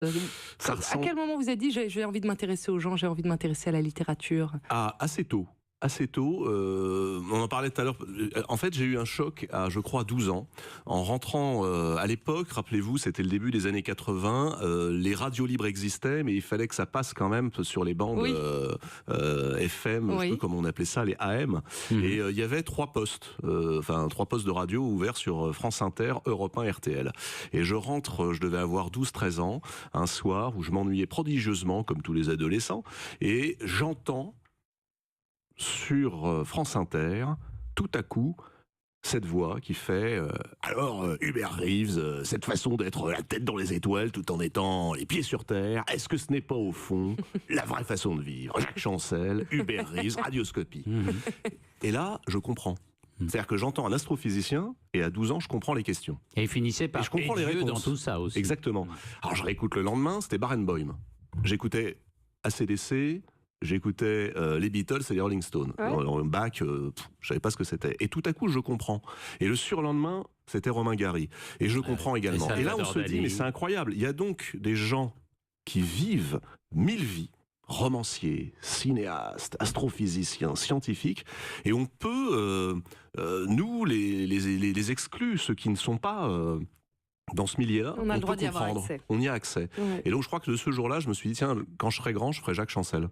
Euh, Ça À ressemble quel moment vous avez dit j'ai envie de m'intéresser aux gens, j'ai envie de m'intéresser à la littérature? à assez tôt. Assez tôt, on en parlait tout à l'heure. En fait, j'ai eu un choc à, je crois, 12 ans. En rentrant à l'époque, rappelez-vous, c'était le début des années 80, les radios libres existaient, mais il fallait que ça passe quand même sur les bandes Oui, FM, je sais plus oui. comment on appelait ça, les AM. Mhm. Et il y avait trois postes, trois postes de radio ouverts sur France Inter, Europe 1, RTL. Et je rentre, je devais avoir 12-13 ans, un soir où je m'ennuyais prodigieusement, comme tous les adolescents, et j'entends sur France Inter, tout à coup, cette voix qui fait alors Hubert Reeves, cette façon d'être la tête dans les étoiles tout en étant les pieds sur terre, est-ce que ce n'est pas au fond la vraie façon de vivre? Jacques Chancel, Hubert Reeves, Radioscopie. Mhm. Et là, je comprends. C'est-à-dire que j'entends un astrophysicien et à 12 ans, je comprends les questions. Et il finissait par Et je comprends les Dieu réponses. dans tout ça aussi. Exactement. Alors je réécoute le lendemain, c'était Barenboim. J'écoutais AC/DC, j'écoutais les Beatles et les Rolling Stones. Ouais. Dans le bac, je savais pas ce que c'était. Et tout à coup, je comprends. Et le surlendemain, c'était Romain Gary. Et je comprends également. Et là, on Salvador se dit, Dali. mais c'est incroyable. Il y a donc des gens qui vivent 1000 vies, romanciers, cinéastes, astrophysiciens, scientifiques, et on peut, nous, les exclus, ceux qui ne sont pas dans ce milieu-là, On a le droit peut d'y avoir comprendre. accès. On y a accès. Ouais. Et donc je crois que de ce jour-là, je me suis dit, tiens, quand je serai grand, je ferai Jacques Chancel.